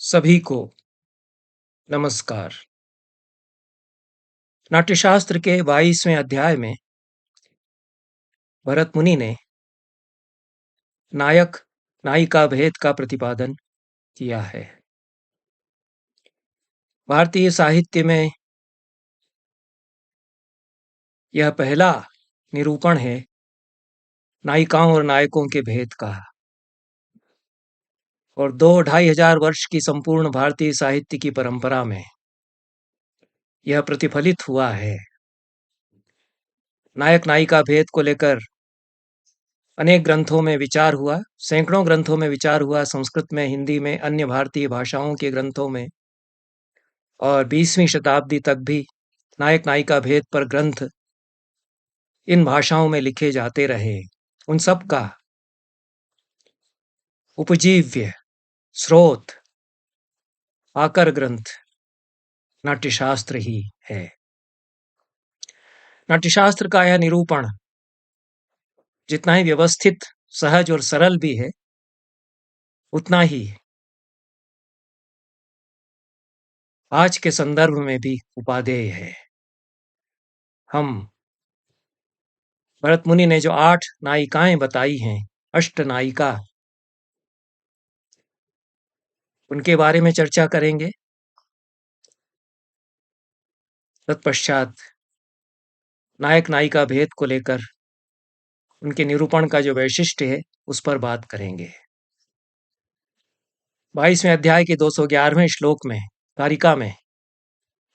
सभी को नमस्कार। नाट्यशास्त्र के 22वें अध्याय में भरत मुनि ने नायक नायिका भेद का प्रतिपादन किया है। भारतीय साहित्य में यह पहला निरूपण है नायिकाओं और नायकों के भेद का, और 2-2,500 वर्ष की संपूर्ण भारतीय साहित्य की परंपरा में यह प्रतिफलित हुआ है। नायक नायिका भेद को लेकर अनेक ग्रंथों में विचार हुआ, सैकड़ों ग्रंथों में विचार हुआ, संस्कृत में, हिंदी में, अन्य भारतीय भाषाओं के ग्रंथों में, और 20वीं शताब्दी तक भी नायक नायिका भेद पर ग्रंथ इन भाषाओं में लिखे जाते रहे। उन सब का उपजीव्य स्रोत आकर ग्रंथ नाट्यशास्त्र ही है। नाट्यशास्त्र का यह निरूपण जितना ही व्यवस्थित, सहज और सरल भी है, उतना ही आज के संदर्भ में भी उपादेय है। हम भरत मुनि ने जो 8 नायिकाएं बताई हैं, अष्ट नायिका, उनके बारे में चर्चा करेंगे। तत्पश्चात नायक नायिका भेद को लेकर उनके निरूपण का जो वैशिष्ट्य है उस पर बात करेंगे। 22वें अध्याय के 211वें श्लोक में, कारिका में,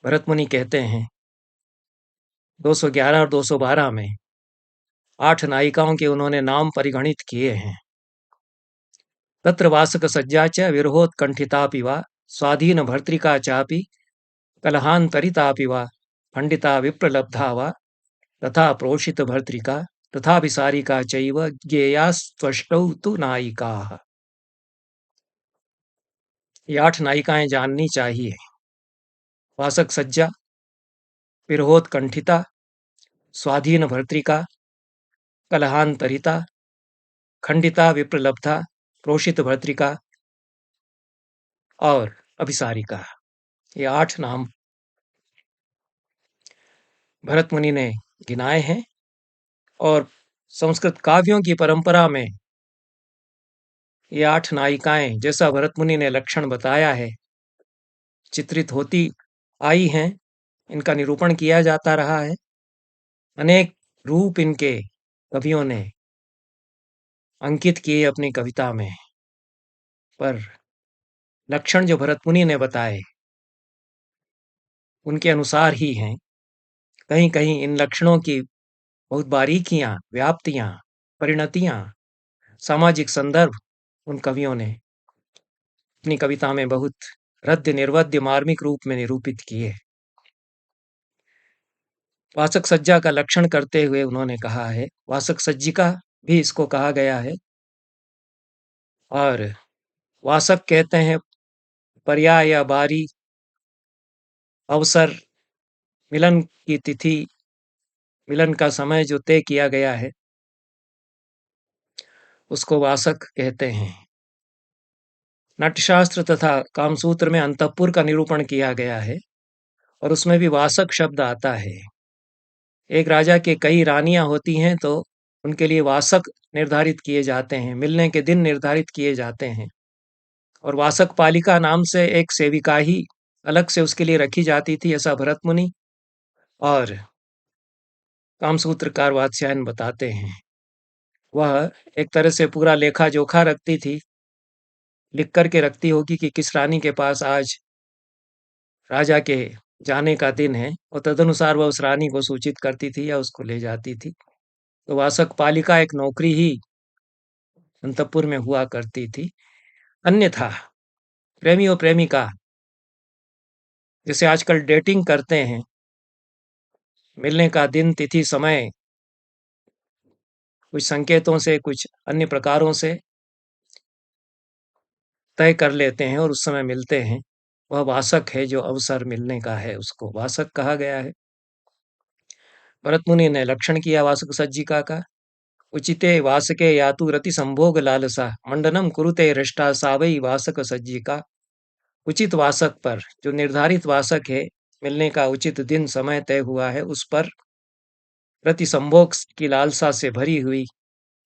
भरत मुनि कहते हैं, 211 और 212 में 8 नायिकाओं के उन्होंने नाम परिगणित किए हैं। तत्र वासक सज्जा च विरहोत्कंठितापि वा स्वाधीन भर्तृका चापि कलहांतरितापि वा पंडिता विप्रलब्धा वा तथा प्रोषित भर्तृका तथा विसारिका चैव ज्ञेयास्त्वष्टौ तु नायिकाः। ये 8 नायिकाएं जाननी चाहिए। वासक सज्जा, विरहोत्कंठिता, स्वाधीन भर्तृका, कलहांतरिता, खंडिता विप्रलब्धा, प्रोषित भर्तृका और अभिसारिका, ये 8 नाम भरत मुनि ने गिनाए हैं। और संस्कृत काव्यों की परंपरा में ये 8 नायिकाएं, जैसा भरत मुनि ने लक्षण बताया है, चित्रित होती आई हैं। इनका निरूपण किया जाता रहा है। अनेक रूप इनके कवियों ने अंकित किए अपनी कविता में, पर लक्षण जो भरत मुनि ने बताए उनके अनुसार ही हैं। कहीं कहीं इन लक्षणों की बहुत बारीकियां, व्याप्तियां, परिणतियां, सामाजिक संदर्भ उन कवियों ने अपनी कविता में बहुत हृद्य निर्वद्य मार्मिक रूप में निरूपित किए। वासक सज्जा का लक्षण करते हुए उन्होंने कहा है, वासक सज्जिका भी इसको कहा गया है। और वासक कहते हैं पर्याय या बारी, अवसर, मिलन की तिथि, मिलन का समय जो तय किया गया है उसको वासक कहते हैं। नाट्यशास्त्र तथा कामसूत्र में अंतःपुर का निरूपण किया गया है और उसमें भी वासक शब्द आता है। एक राजा के कई रानियां होती हैं तो उनके लिए वासक निर्धारित किए जाते हैं, मिलने के दिन निर्धारित किए जाते हैं। और वासक पालिका नाम से एक सेविका ही अलग से उसके लिए रखी जाती थी, ऐसा भरत मुनि और कामसूत्रकार वात्स्यायन बताते हैं। वह एक तरह से पूरा लेखा जोखा रखती थी, लिख करके रखती होगी कि किस रानी के पास आज राजा के जाने का दिन है, और तदनुसार वह उस रानी को सूचित करती थी या उसको ले जाती थी। तो वासक पालिका एक नौकरी ही अंतःपुर में हुआ करती थी। अन्यथा प्रेमी और प्रेमिका जैसे आजकल डेटिंग करते हैं, मिलने का दिन, तिथि, समय कुछ संकेतों से, कुछ अन्य प्रकारों से तय कर लेते हैं और उस समय मिलते हैं, वह वासक है। जो अवसर मिलने का है उसको वासक कहा गया है। भरत मुनि ने लक्षण किया वासक सज्जिका का, उचिते वासके यातु रति संभोग लालसा मंडनम कुरुते हृष्टा सा वै वासक सज्जिका। उचित वासक पर, जो निर्धारित वासक है, मिलने का उचित दिन समय तय हुआ है, उस पर प्रति संभोग की लालसा से भरी हुई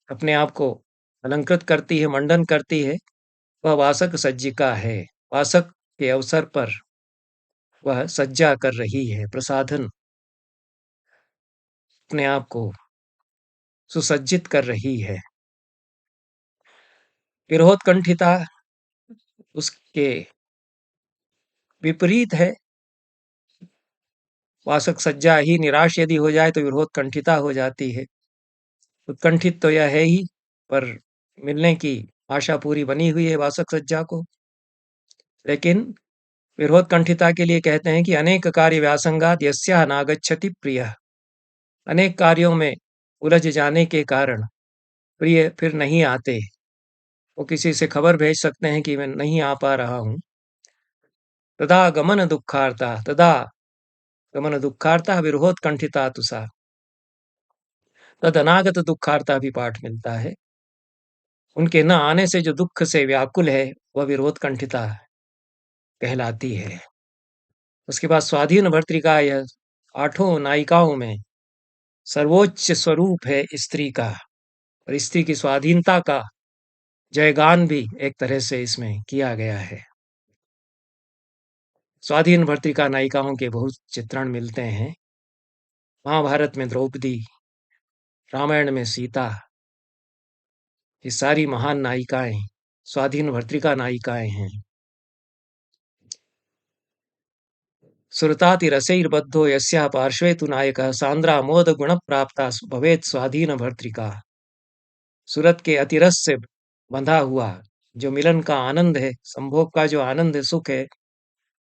अपने आप को अलंकृत करती है, मंडन करती है, वह वासक सज्जिका है। वासक के अवसर पर वह सज्जा कर रही है, प्रसाधन अपने आप को सुसज्जित कर रही है। विरोधकंठिता उसके विपरीत है। वासक सज्जा ही निराश यदि हो जाए तो विरोधकंठिता हो जाती है। उत्कंठित तो यह है ही, पर मिलने की आशा पूरी बनी हुई है वासक सज्जा को। लेकिन विरोधकंठिता के लिए कहते हैं कि अनेक कार्य व्यासंगात यस्याह नागच्छति प्रियः। अनेक कार्यों में उलझ जाने के कारण प्रिय फिर नहीं आते। वो किसी से खबर भेज सकते हैं कि मैं नहीं आ पा रहा हूँ। तदा गमन दुःखार्ता विरोधकंठिता तुसा। तद अनागत दुःखार्ता भी पाठ मिलता है। उनके न आने से जो दुख से व्याकुल है, वह विरोधकंठिता कहलाती है। उसके बाद स्वाधीन भर्तृका, यह आठों नायिकाओं में सर्वोच्च स्वरूप है स्त्री का, और स्त्री की स्वाधीनता का जयगान भी एक तरह से इसमें किया गया है। स्वाधीन भर्तृका नायिकाओं के बहुत चित्रण मिलते हैं। महाभारत में द्रौपदी, रामायण में सीता, ये सारी महान नायिकाएं स्वाधीन भर्तृका नायिकाएं हैं। सुरतातिरसैर्बद्धो यस्याः पार्श्वे तु नायकः सांद्रा मोद गुण प्राप्ता भवेत् स्वाधीन भर्तृका। सूरत के अतिरस से बंधा हुआ जो मिलन का आनंद है, संभोग का जो आनंद है, सुख है,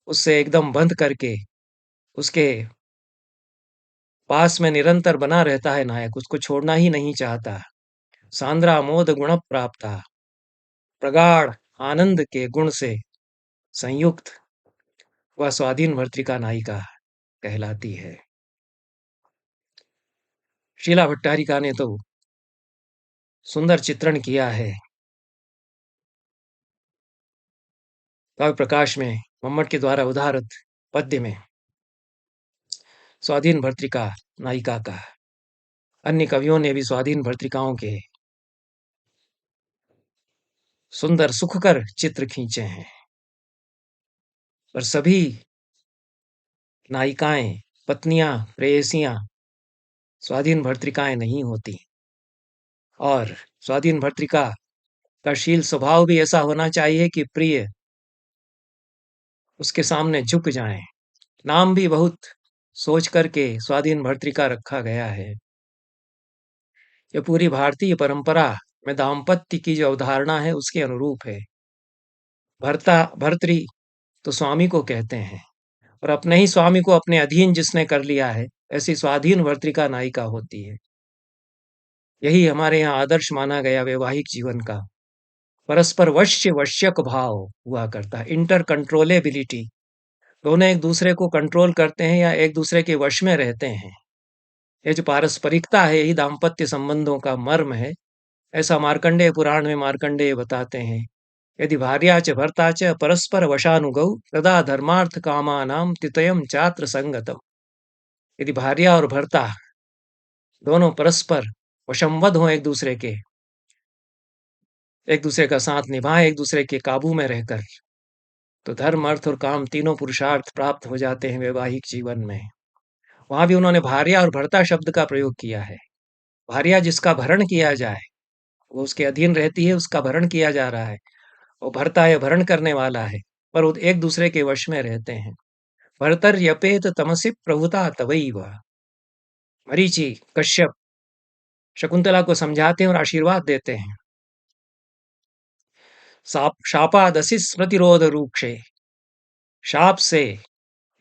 उससे एकदम बंध करके उसके पास में निरंतर बना रहता है नायक, उसको छोड़ना ही नहीं चाहता। सांद्रा मोद गुण प्राप्ता, प्रगाढ़ आनंद के गुण से संयुक्त वह स्वाधीन भर्तृका नायिका कहलाती है। शीला भट्टारिका ने तो सुंदर चित्रण किया है। काव्य प्रकाश में मम्मट के द्वारा उदाहरित पद्य में स्वाधीन भर्तृका नायिका का। अन्य कवियों ने भी स्वाधीन भर्तृकाओं के सुंदर सुखकर चित्र खींचे हैं, पर सभी नायिकाएं, पत्नियां, प्रेयसियां स्वाधीन भर्तृकाएं नहीं होती। और स्वाधीन भर्तृका का शील स्वभाव भी ऐसा होना चाहिए कि प्रिय उसके सामने झुक जाएं। नाम भी बहुत सोच करके स्वाधीन भर्तृका रखा गया है। ये पूरी भारतीय परंपरा में दाम्पत्य की जो अवधारणा है, उसके अनुरूप है। भर्तृ तो स्वामी को कहते हैं, और अपने ही स्वामी को अपने अधीन जिसने कर लिया है, ऐसी स्वाधीन भर्तृका नायिका होती है। यही हमारे यहाँ आदर्श माना गया वैवाहिक जीवन का। परस्पर वश्यक भाव हुआ करता है, इंटर कंट्रोलेबिलिटी। दोनों एक दूसरे को कंट्रोल करते हैं या एक दूसरे के वश में रहते हैं। ये जो पारस्परिकता है, यही दाम्पत्य संबंधों का मर्म है। ऐसा मार्कंडेय पुराण में मार्कंडेय बताते हैं। यदि भार्या च भर्ता च परस्पर वशानुगौ तदा धर्मार्थ कामानाम तितयम चात्र संगतम। यदि भार्या और भर्ता दोनों परस्पर वशंवद हों, एक दूसरे का साथ निभाएं, एक दूसरे के काबू में रहकर, तो धर्म, अर्थ और काम तीनों पुरुषार्थ प्राप्त हो जाते हैं वैवाहिक जीवन में। वहां भी उन्होंने भार्या और भर्ता शब्द का प्रयोग किया है। भार्या जिसका भरण किया जाए, वो उसके अधीन रहती है, उसका भरण किया जा रहा है। और भर्ता है, भरण करने वाला है, पर वो एक दूसरे के वश में रहते हैं। भर्तर्यपेत तमसि प्रभुता तवैव। मरीचि कश्यप शकुंतला को समझाते हैं और आशीर्वाद देते हैं। शापादसि स्मृतिरोध रूक्षे। शाप से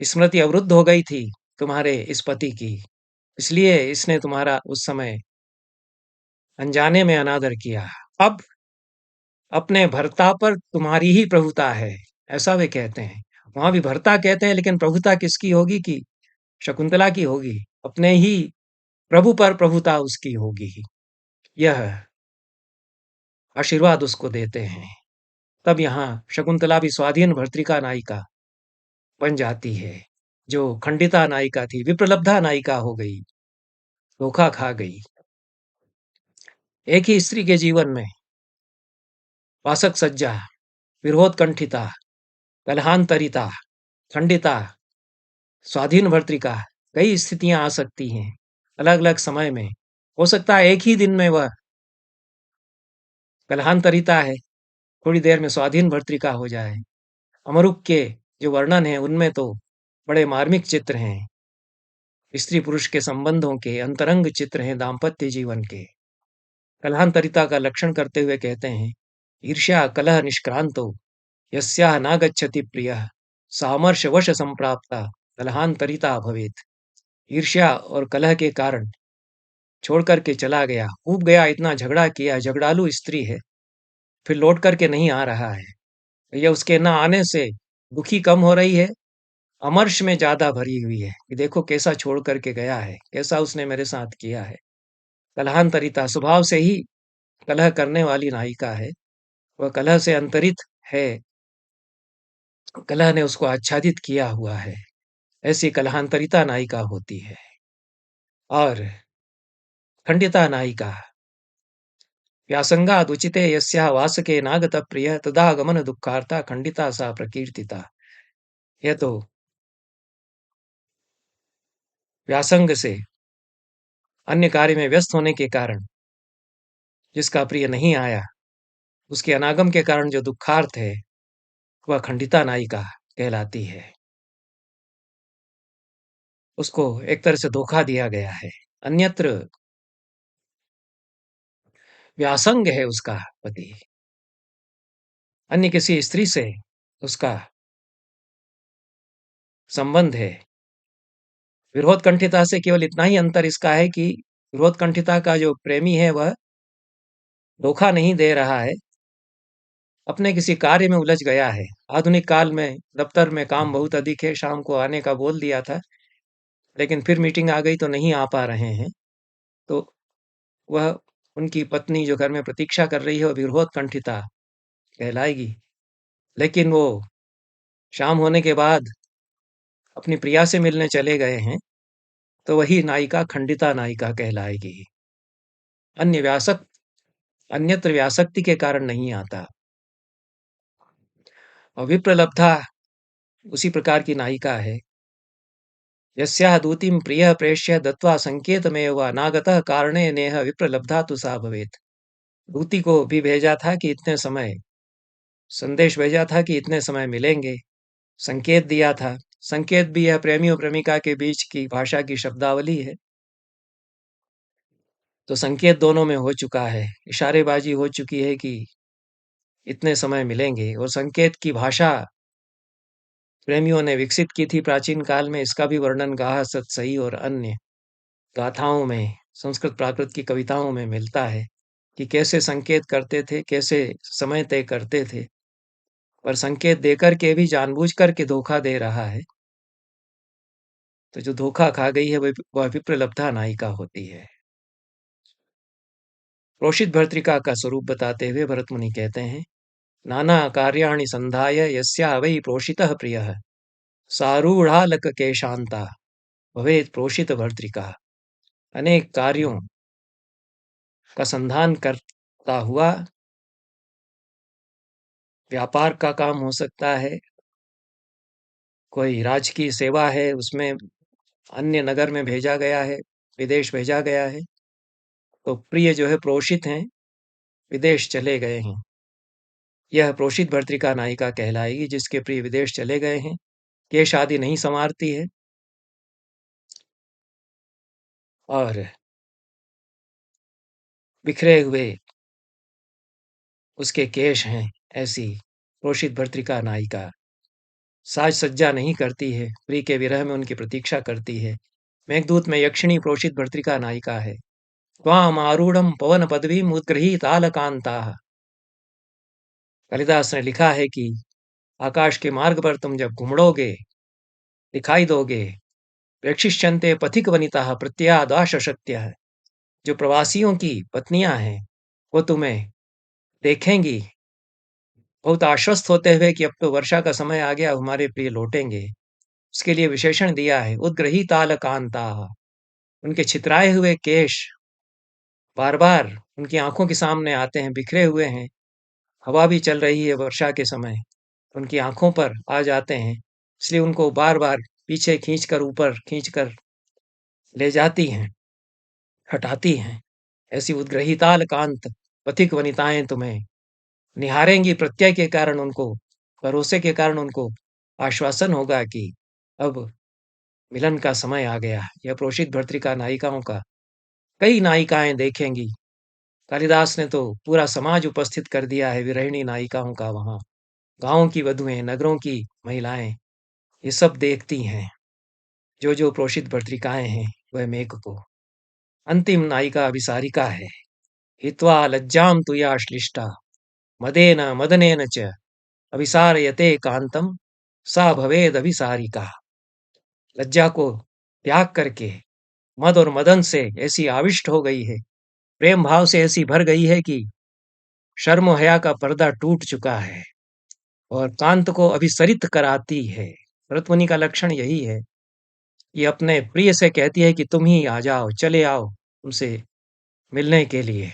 स्मृति अवरुद्ध हो गई थी तुम्हारे इस पति की, इसलिए इसने तुम्हारा उस समय अनजाने में अनादर किया। अब अपने भर्ता पर तुम्हारी ही प्रभुता है, ऐसा वे कहते हैं। वहां भी भर्ता कहते हैं, लेकिन प्रभुता किसकी होगी? कि शकुंतला की होगी। अपने ही प्रभु पर प्रभुता उसकी होगी। यह आशीर्वाद उसको देते हैं। तब यहाँ शकुंतला भी स्वाधीन भर्तृका नायिका बन जाती है। जो खंडिता नायिका थी, विप्रलब्धा नायिका हो गई, धोखा खा गई। एक ही स्त्री के जीवन में वासक सज्जा, विरोधकंठिता, कलहांतरिता, खंडिता, स्वाधीन भर्तृका, कई स्थितियां आ सकती हैं अलग अलग समय में। हो सकता है एक ही दिन में वह कलहांतरिता है, थोड़ी देर में स्वाधीन भर्तृका हो जाए। अमरुक के जो वर्णन है उनमें तो बड़े मार्मिक चित्र हैं, स्त्री पुरुष के संबंधों के अंतरंग चित्र हैं, दाम्पत्य जीवन के। कलहांतरिता का लक्षण करते हुए कहते हैं, ईर्ष्या कलह निष्क्रांतो यस्याह नागच्छति प्रियः सामर्श वश संप्राप्ता कलहांतरिता भवेत। ईर्ष्या और कलह के कारण छोड़ करके चला गया, ऊब गया, इतना झगड़ा किया, झगड़ालू स्त्री है, फिर लौट करके नहीं आ रहा है। यह उसके न आने से दुखी कम हो रही है, अमर्ष में ज्यादा भरी हुई है कि देखो कैसा छोड़ करके गया है, कैसा उसने मेरे साथ किया है। कलहांतरिता स्वभाव से ही कलह करने वाली नायिका है, वह कलह से अंतरित है, कलह ने उसको आच्छादित किया हुआ है, ऐसी कलहांतरिता नायिका होती है। और खंडिता नायिका व्यासंगाद उचिते यस्याः वासके नागत प्रिय तदा गमन दुःखार्ता खंडिता सा प्रकीर्तिता। यह तो व्यासंग से अन्य कार्य में व्यस्त होने के कारण जिसका प्रिय नहीं आया, उसके अनागम के कारण जो दुःखार्थ है, वह खंडिता नायिका कहलाती है। उसको एक तरह से धोखा दिया गया है। अन्यत्र व्यासंग है उसका पति, अन्य किसी स्त्री से उसका संबंध है। विरोधकंठिता से केवल इतना ही अंतर इसका है कि विरोधकंठिता का जो प्रेमी है वह धोखा नहीं दे रहा है, अपने किसी कार्य में उलझ गया है। आधुनिक काल में दफ्तर में काम बहुत अधिक है, शाम को आने का बोल दिया था, लेकिन फिर मीटिंग आ गई तो नहीं आ पा रहे हैं। तो वह उनकी पत्नी जो घर में प्रतीक्षा कर रही है, वह विरोधकंठिता कहलाएगी। लेकिन वो शाम होने के बाद अपनी प्रिया से मिलने चले गए हैं, तो वही नायिका खंडिता नायिका कहलाएगी। अन्य व्यासक अन्यत्र व्यासक्ति के कारण नहीं आता। और विप्रलब्धा उसी प्रकार की नायिका है। यस्याः दूतिं प्रियः प्रेष्य दत्वा संकेतमेव अनागतः कारणे नेह विप्रलब्धा तु सा भवेत्। दूती को भी भेजा था कि इतने समय, संदेश भेजा था कि इतने समय मिलेंगे, संकेत दिया था। संकेत भी यह प्रेमी और प्रेमिका के बीच की भाषा की शब्दावली है। तो संकेत दोनों में हो चुका है, इशारेबाजी हो चुकी है कि इतने समय मिलेंगे। और संकेत की भाषा प्रेमियों ने विकसित की थी प्राचीन काल में। इसका भी वर्णन गाह सतसई और अन्य गाथाओं में, संस्कृत प्राकृत की कविताओं में मिलता है कि कैसे संकेत करते थे, कैसे समय तय करते थे। पर संकेत देकर के भी जानबूझ करके धोखा दे रहा है, तो जो धोखा खा गई है वह विप्रलब्धा नायिका होती है। प्रोषित भर्तृका का स्वरूप बताते हुए भरत मुनि कहते हैं, नाना कार्याणि संधाय यस्या वै प्रोषितः प्रियः सारूढ़ालक के शांता भवेत प्रोषित भर्तृका। अनेक कार्यों का संधान करता हुआ, व्यापार का काम हो सकता है, कोई राजकीय सेवा है, उसमें अन्य नगर में भेजा गया है, विदेश भेजा गया है, तो प्रिय जो है प्रोषित हैं, विदेश चले गए हैं। यह प्रोषित भर्तृका नायिका कहलाएगी जिसके प्रिय विदेश चले गए हैं, ये शादी नहीं संवारती है। और बिखरे हुए उसके केश हैं, ऐसी प्रोषित भर्तृका नायिका साज सज्जा नहीं करती है, प्रिय के विरह में उनकी प्रतीक्षा करती है। मेघदूत में यक्षिणी प्रोषित भर्तृका नायिका है। त्वाम आरूढ़म पवन पदवी मुद्गृहीत आलकांताः। कालिदास ने लिखा है कि आकाश के मार्ग पर तुम जब घुमड़ोगे, दिखाई दोगे, प्रेक्षिष्यन्ते पथिक वनिताः प्रत्यादाश शक्त्या है। जो प्रवासियों की पत्नियां हैं, वो तुम्हें देखेंगी, बहुत आश्वस्त होते हुए कि अब तो वर्षा का समय आ गया, हमारे प्रिय लौटेंगे। उसके लिए विशेषण दिया है, उद्ग्रहीताल कांता। उनके छितराए हुए केश बार-बार उनकी आँखों के सामने आते हैं, बिखरे हुए हैं। हवा भी चल रही है वर्षा के समय, उनकी आँखों पर आ जाते हैं, इसलिए उनको बार-बार पीछे खींचकर, ऊपर खींचकर ले जाती हैं, हटाती हैं। ऐसी उद्ग्रहिताल कांत पथिक वनिताएँ तुम्हें निहारेंगी, प्रत्यय के कारण उनको, भरोसे के कारण उनको आश्वासन होगा कि अब मिलन का समय आ गया। यह प्रोषित भर्तृका नायिकाओं का कई नायिकाएँ देखेंगी। कालिदास ने तो पूरा समाज उपस्थित कर दिया है विरहिणी नायिकाओं का वहाँ। गाँव की वधुएँ, नगरों की महिलाएँ, ये सब देखती हैं। जो प्रोषित भर्तृकाएँ हैं, वह मेघ को। अंतिम नायिका अभिसारिका है। हित्वा लज्जां तुया श्लिष्टा मदेन मदनेन च अभिसारयते कांतम सा भवेद अभिसारिका। लज्जा को त्याग करके मद और मदन से ऐसी आविष्ट हो गई है, प्रेम भाव से ऐसी भर गई है कि शर्म और हया का पर्दा टूट चुका है और कांत को अभिसरित कराती है। भरतमुनि का लक्षण यही है कि अपने प्रिय से कहती है कि तुम ही आ जाओ, चले आओ तुमसे मिलने के लिए।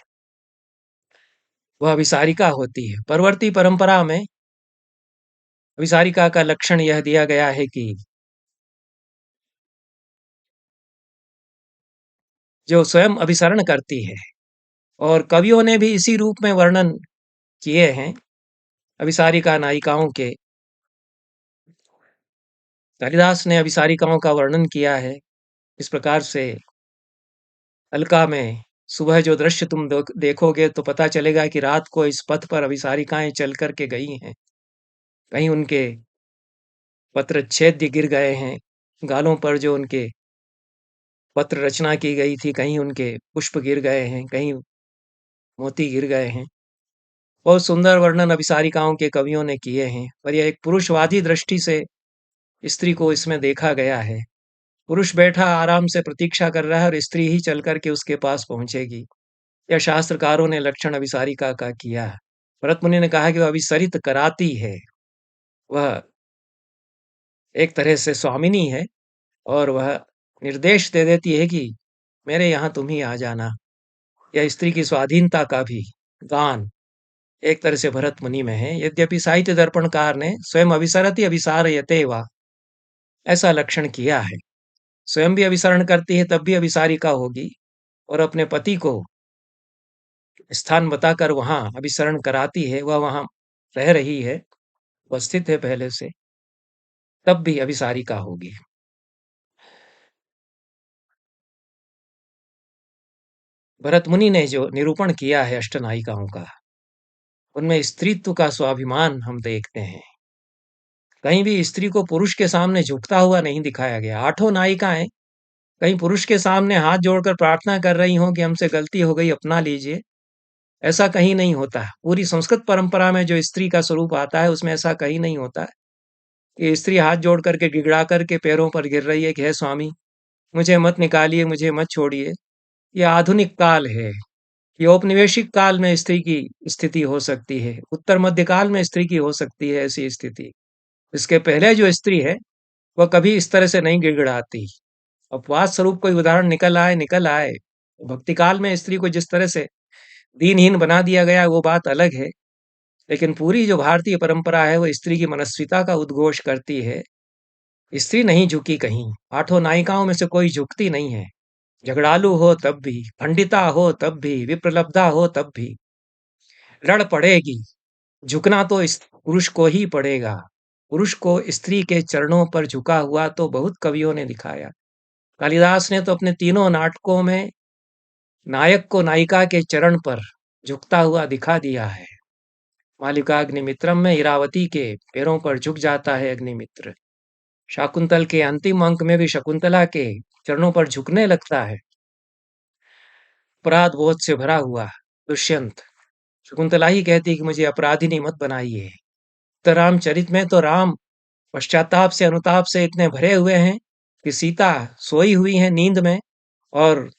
वह अभिसारिका होती है। परवर्ती परंपरा में अभिसारिका का लक्षण यह दिया गया है कि जो स्वयं अभिसरण करती है, और कवियों ने भी इसी रूप में वर्णन किए हैं अभिसारिका नायिकाओं के। कालिदास ने अभिसारिकाओं का वर्णन किया है इस प्रकार से। अलका में सुबह जो दृश्य तुम देखोगे तो पता चलेगा कि रात को इस पथ पर अभिसारिकाएं चल कर के गई हैं। कहीं उनके पत्र छेद्य गिर गए हैं, गालों पर जो उनके पत्र रचना की गई थी, कहीं उनके पुष्प गिर गए हैं, कहीं मोती गिर गए हैं। बहुत सुंदर वर्णन अभिसारिकाओं के कवियों ने किए हैं, पर यह एक पुरुषवादी दृष्टि से स्त्री को इसमें देखा गया है। पुरुष बैठा आराम से प्रतीक्षा कर रहा है और स्त्री ही चल कर के उसके पास पहुंचेगी। यह शास्त्रकारों ने लक्षण अभिसारिका का किया। भरत मुनि ने कहा कि वह अभिसरित कराती है, वह एक तरह से स्वामिनी है और वह निर्देश दे देती है कि मेरे यहाँ तुम ही आ जाना। यह स्त्री की स्वाधीनता का भी गान एक तरह से भरत मुनि में है। यद्यपि साहित्य दर्पणकार ने स्वयं अभिसरति अभिसारयते वा ऐसा लक्षण किया है। स्वयं भी अभिसरण करती है तब भी अभिसारिका होगी, और अपने पति को स्थान बताकर वहां अभिसरण कराती है, वह वहां रह रही है, उपस्थित है पहले से, तब भी अभिसारिका होगी। भरत मुनि ने जो निरूपण किया है अष्टनायिकाओं का, उनमें स्त्रीत्व का स्वाभिमान हम देखते हैं। कहीं भी स्त्री को पुरुष के सामने झुकता हुआ नहीं दिखाया गया। आठों नायिकाएं कहीं पुरुष के सामने हाथ जोड़कर प्रार्थना कर रही हों कि हमसे गलती हो गई, अपना लीजिए, ऐसा कहीं नहीं होता है। पूरी संस्कृत परंपरा में जो स्त्री का स्वरूप आता है उसमें ऐसा कहीं नहीं होता है कि स्त्री हाथ जोड़ करके गिड़गिड़ा करके पैरों पर गिर रही है कि हे स्वामी मुझे मत निकालिए, मुझे मत छोड़िए। ये आधुनिक काल है। ये औपनिवेशिक काल में स्त्री की स्थिति हो सकती है, उत्तर मध्य काल में स्त्री की हो सकती है ऐसी स्थिति। इसके पहले जो स्त्री है वह कभी इस तरह से नहीं गिड़गिड़ाती। अपवाद स्वरूप कोई उदाहरण निकल आए। भक्ति काल में स्त्री को जिस तरह से दीनहीन बना दिया गया वो बात अलग है, लेकिन पूरी जो भारतीय परंपरा है वो स्त्री की मनस्विता का उद्घोष करती है। स्त्री नहीं झुकी कहीं, आठों नायिकाओं में से कोई झुकती नहीं है। झगड़ालू हो तब भी, पंडिता हो तब भी, विप्रलब्धा हो तब भी लड़ पड़ेगी। झुकना तो इस पुरुष को ही पड़ेगा। पुरुष को स्त्री के चरणों पर झुका हुआ तो बहुत कवियों ने दिखाया। कालिदास ने तो अपने तीनों नाटकों में नायक को नायिका के चरण पर झुकता हुआ दिखा दिया है। मालिका अग्निमित्रम में इरावती के पैरों पर झुक जाता है अग्निमित्र। शाकुंतल के अंतिम अंक में भी शकुंतला के चरणों पर झुकने लगता है। अपराध बोध से भरा हुआ दुष्यंत, शकुंतला ही कहती है कि मुझे अपराधिनी मत बनाइए। तो रामचरित में तो राम पश्चाताप से, अनुताप से इतने भरे हुए हैं कि सीता सोई हुई है नींद में, और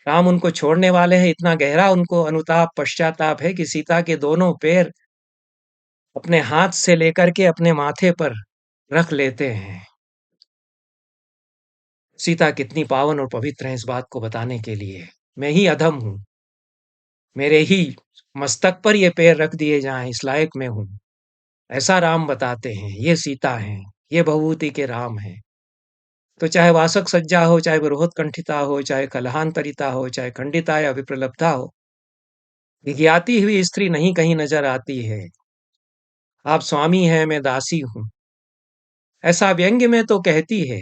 राम उनको छोड़ने वाले हैं। इतना गहरा उनको अनुताप पश्चाताप है कि सीता के दोनों पैर अपने हाथ से लेकर के अपने माथे पर रख लेते हैं। सीता कितनी पावन और पवित्र हैं इस बात को बताने के लिए। मैं ही अधम हूँ, मेरे ही मस्तक पर ये पैर रख दिए जाएँ इस लायक मैं हूँ। ऐसा राम बताते हैं, ये सीता हैं, ये भवभूति के राम हैं। तो चाहे वासक सज्जा हो, चाहे बृहत्कंठिता हो, चाहे कलहांतरिता हो, चाहे खंडिता या विप्रलब्धा हो, विज्ञाती हुई स्त्री नहीं कहीं नजर आती है। आप स्वामी हैं, मैं दासी हूँ। ऐसा व्यंग्य में तो कहती है,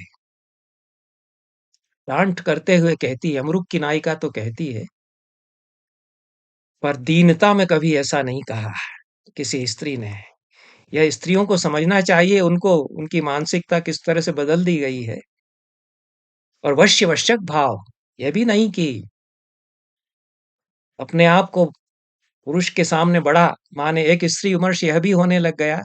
डांट करते हुए कहती है, अमरुक की नायिका तो कहती है, पर दीनता में कभी ऐसा नहीं कहा किसी स्त्री ने। यह स्त्रियों को समझना चाहिए, उनको उनकी मानसिकता किस तरह से बदल दी गई है। और वश्यवश्यक भाव, यह भी नहीं कि अपने आप को पुरुष के सामने बड़ा माने। एक स्त्री विमर्श यह भी होने लग गया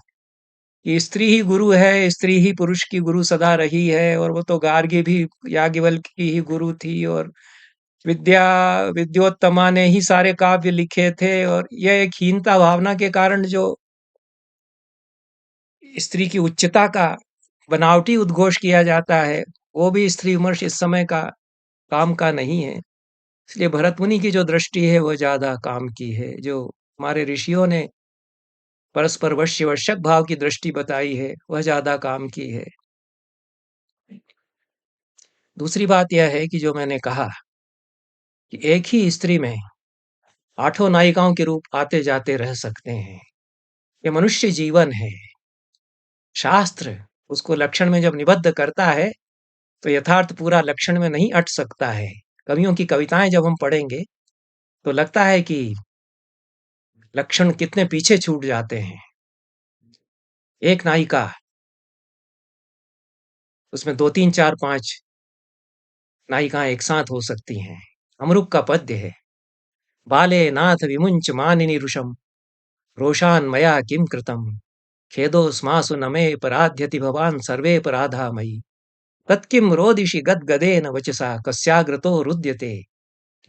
कि स्त्री ही गुरु है, स्त्री ही पुरुष की गुरु सदा रही है, और वो तो गार्गी भी याज्ञवल्क्य की ही गुरु थी, और विद्या विद्योत्तमा ने ही सारे काव्य लिखे थे। और यह एक हीनता भावना के कारण जो स्त्री की उच्चता का बनावटी उद्घोष किया जाता है, वो भी स्त्री विमर्श इस समय का काम का नहीं है। इसलिए भरत मुनि की जो दृष्टि है वो ज्यादा काम की है। जो हमारे ऋषियों ने परस्पर वश्यवश्यक भाव की दृष्टि बताई है वह ज्यादा काम की है। दूसरी बात यह है कि जो मैंने कहा कि एक ही स्त्री में आठों नायिकाओं के रूप आते जाते रह सकते हैं। ये मनुष्य जीवन है। शास्त्र उसको लक्षण में जब निबद्ध करता है तो यथार्थ पूरा लक्षण में नहीं अट सकता है। कवियों की कविताएं जब हम पढ़ेंगे तो लगता है कि लक्षण कितने पीछे छूट जाते हैं। एक नायिका, उसमें दो तीन चार पांच नायिकाएं एक साथ हो सकती हैं। अमरुक का पद्य है, बाले नाथ विमुंच मानिनी रुषम रोषान मया किम कृतम खेदोस्मासु न मे पराध्यति भवान सर्वे पराधा मयि तत्किम रोदिषि गद्गदेन वचसा कस्याग्रतो रुद्यते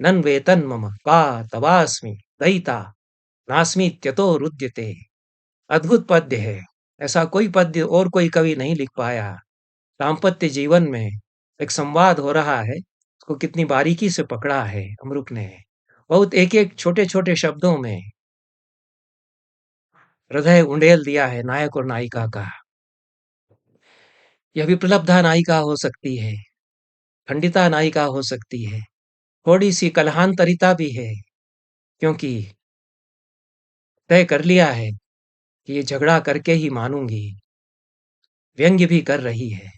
नन्वेतन मम का तवास्मि दयिता नास्मीत्यतो रुद्यते। अद्भुत पद्य है। ऐसा कोई पद्य और कोई कवि नहीं लिख पाया। दाम्पत्य जीवन में एक संवाद हो रहा है, उसको कितनी बारीकी से पकड़ा है अमरुक ने। बहुत एक एक छोटे छोटे शब्दों में हृदय उंडेल दिया है नायक और नायिका का। यह विप्रलब्धा नायिका हो सकती है, खंडिता नायिका हो सकती है, थोड़ी सी कलहांतरिता भी है, क्योंकि तय कर लिया है कि ये झगड़ा करके ही मानूंगी। व्यंग्य भी कर रही है,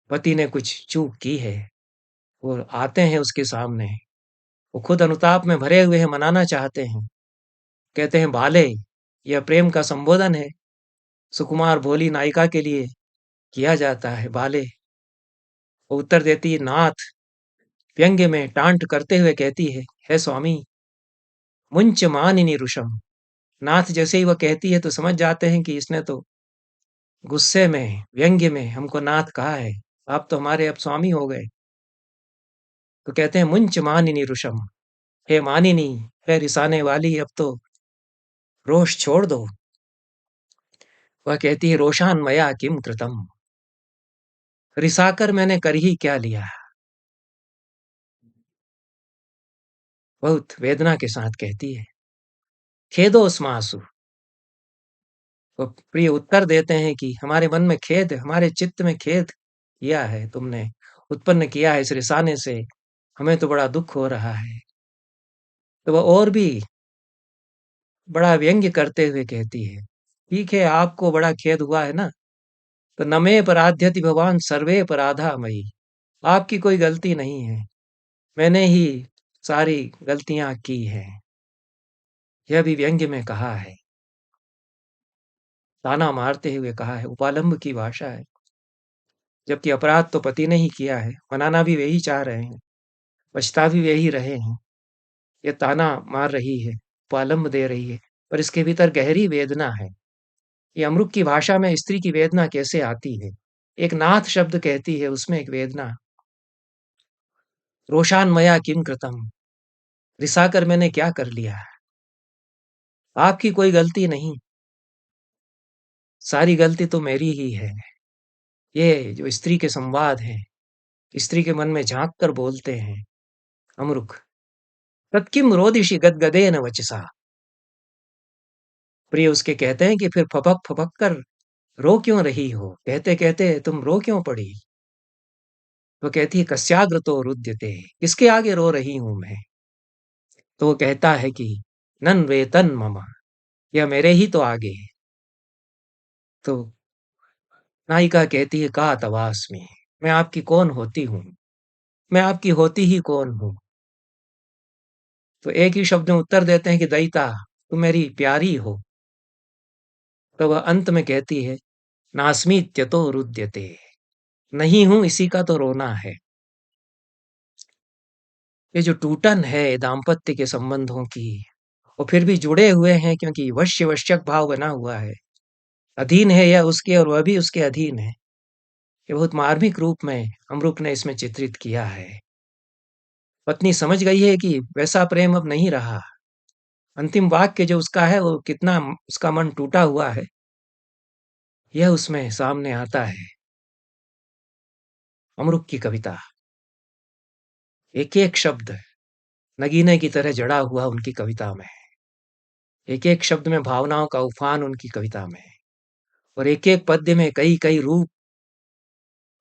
पति ने कुछ चूक की है, वो आते हैं उसके सामने, वो खुद अनुताप में भरे हुए हैं, मनाना चाहते हैं। कहते हैं बाले, यह प्रेम का संबोधन है, सुकुमार भोली नायिका के लिए किया जाता है बाले। वो उत्तर देती है नाथ, व्यंग्य में टांट करते हुए कहती है स्वामी, मुंच मानिनी रुषम। नाथ जैसे ही वह कहती है तो समझ जाते हैं कि इसने तो गुस्से में व्यंग्य में हमको नाथ कहा है, आप तो हमारे अब स्वामी हो गए। तो कहते हैं मुंच मानिनी रुषम, हे मानिनी, है रिसाने वाली, अब तो रोष छोड़ दो। वह कहती है रोषान मया किम कृतम, रिसाकर मैंने कर ही क्या लिया। बहुत वेदना के साथ कहती है। खेदोस्मासु, वो प्रिय उत्तर देते हैं कि हमारे मन में खेद, हमारे चित्त में खेद किया है तुमने, उत्पन्न किया है इस रिसाने से, हमें तो बड़ा दुख हो रहा है। तो वह और भी बड़ा व्यंग्य करते हुए कहती है, ठीक है आपको बड़ा खेद हुआ है ना, तो नमे पराध्यति भगवान सर्वे पराधा मयि, आपकी कोई गलती नहीं है, मैंने ही सारी गलतियां की हैं। यह भी व्यंग्य में कहा है, ताना मारते हुए कहा है, उपालंब की भाषा है। जबकि अपराध तो पति ने ही किया है, मनाना भी वे ही चाह रहे हैं, पछता भी वे ही रहे हैं। ये ताना मार रही है, उपालंब दे रही है, पर इसके भीतर गहरी वेदना है। ये अमृत की भाषा में स्त्री की वेदना कैसे आती है। एक नाथ शब्द कहती है, उसमें एक वेदना। रोषान मया किम कृतम, रिसाकर मैंने क्या कर लिया, आपकी कोई गलती नहीं, सारी गलती तो मेरी ही है। ये जो स्त्री के संवाद हैं, स्त्री के मन में झाँक कर बोलते हैं, अमरुक, तत्किं रोदिषि गद्गदेन वचसा। प्रिय उसके कहते हैं कि फिर फपक-फपक कर रो क्यों रही हो? कहते-कहते तुम रो क्यों पड़ी? वो कहती है कस्याग्रतो रुद्यते, किसके आगे रो रही हूँ मैं? तो वो कहता है कि नन वेतन मम, यह मेरे ही तो आगे है। तो नायिका कहती है का तवास्मि, मैं आपकी कौन होती हूँ? मैं आपकी होती ही कौन हूँ? तो एक ही शब्द में उत्तर देते हैं कि दयिता, तुम मेरी प्यारी हो। तो वह अंत में कहती है नास्मीत्यतो रुद्यते, नहीं हूँ इसी का तो रोना है। ये जो टूटन है दाम्पत्य के संबंधों की, वो फिर भी जुड़े हुए हैं क्योंकि वश्य-वश्यक भाव बना हुआ है। अधीन है यह उसके और वह भी उसके अधीन है। ये बहुत मार्मिक रूप में अमरुक ने इसमें चित्रित किया है। पत्नी समझ गई है कि वैसा प्रेम अब नहीं रहा। अंतिम वाक्य जो उसका है वो कितना उसका मन टूटा हुआ है, यह उसमें सामने आता है। अमरुक की कविता, एक-एक शब्द नगीने की तरह जड़ा हुआ उनकी कविता में है। एक-एक शब्द में भावनाओं का उफान उनकी कविता में है और एक-एक पद्य में कई-कई रूप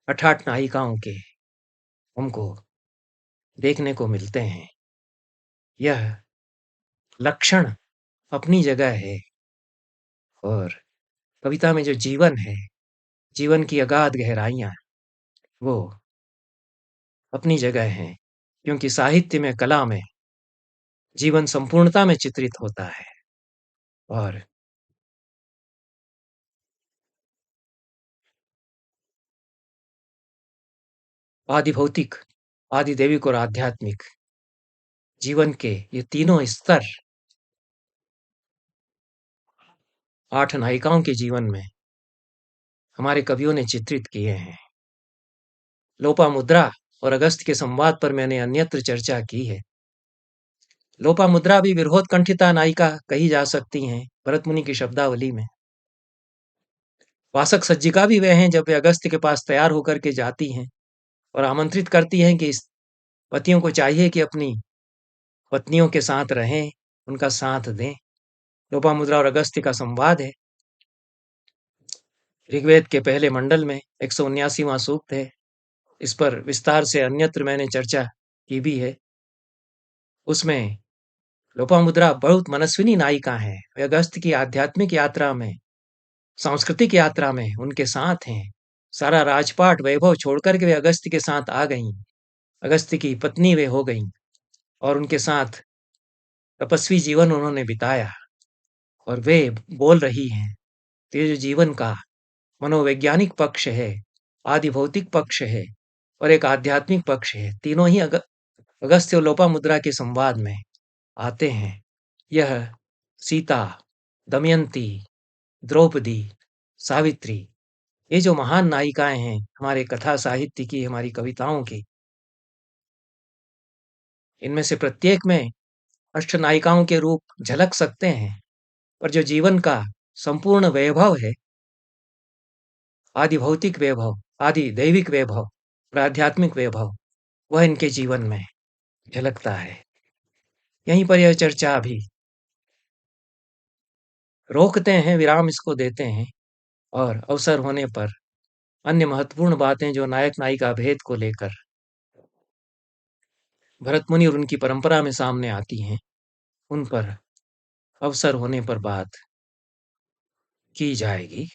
अठाट नायिकाओं के हमको देखने को मिलते हैं। यह लक्षण अपनी जगह है और कविता में जो जीवन है, जीवन की अगाध गहराइयाँ, वो अपनी जगह हैं, क्योंकि साहित्य में, कला में जीवन संपूर्णता में चित्रित होता है और आदि भौतिक, आदि दैविक और आध्यात्मिक जीवन के ये तीनों स्तर 8 नायिकाओं के जीवन में हमारे कवियों ने चित्रित किए हैं। लोपामुद्रा और अगस्त्य के संवाद पर मैंने अन्यत्र चर्चा की है। लोपामुद्रा भी विरहोत्कंठिता नायिका कही जा सकती हैं, भरत मुनि की शब्दावली में। वासक सज्जिका भी वे हैं जब वे अगस्त्य के पास तैयार होकर के जाती हैं और आमंत्रित करती हैं कि इस पतियों को चाहिए कि अपनी पत्नियों के साथ रहें, उनका साथ दें। लोपामुद्रा और अगस्त्य का संवाद है। ऋग्वेद के पहले मंडल में 179वां सूक्त है। इस पर विस्तार से अन्यत्र मैंने चर्चा की भी है। उसमें लोपामुद्रा बहुत मनस्विनी नायिका हैं। वे अगस्त्य की आध्यात्मिक यात्रा में, सांस्कृतिक यात्रा में उनके साथ हैं। सारा राजपाट वैभव छोड़ कर के वे अगस्त्य के साथ आ गईं। अगस्त्य की पत्नी वे हो गईं और उनके साथ तपस्वी जीवन उन्होंने बिताया और वे बोल रही हैं। तो ये जो जीवन का मनोवैज्ञानिक पक्ष है, आदि भौतिक पक्ष है और एक आध्यात्मिक पक्ष है, तीनों ही अगस्त्य और लोपामुद्रा के संवाद में आते हैं। यह सीता, दमयंती, द्रौपदी, सावित्री, ये जो महान नायिकाएँ हैं, हमारे कथा साहित्य की, हमारी कविताओं की, इनमें से प्रत्येक में अष्टनायिकाओं के रूप झलक सकते हैं, पर जो जीवन का संपूर्ण वैभव है, आदि भौतिक वैभव, आदि दैविक वैभव और आध्यात्मिक वैभव, वह इनके जीवन में झलकता है। यहीं पर यह चर्चा अभी रोकते हैं, विराम इसको देते हैं और अवसर होने पर अन्य महत्वपूर्ण बातें जो नायक-नायिका भेद को लेकर भरत मुनि और उनकी परंपरा में सामने आती हैं, उन पर अवसर होने पर बात की जाएगी।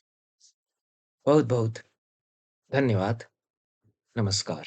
बहुत-बहुत धन्यवाद। नमस्कार।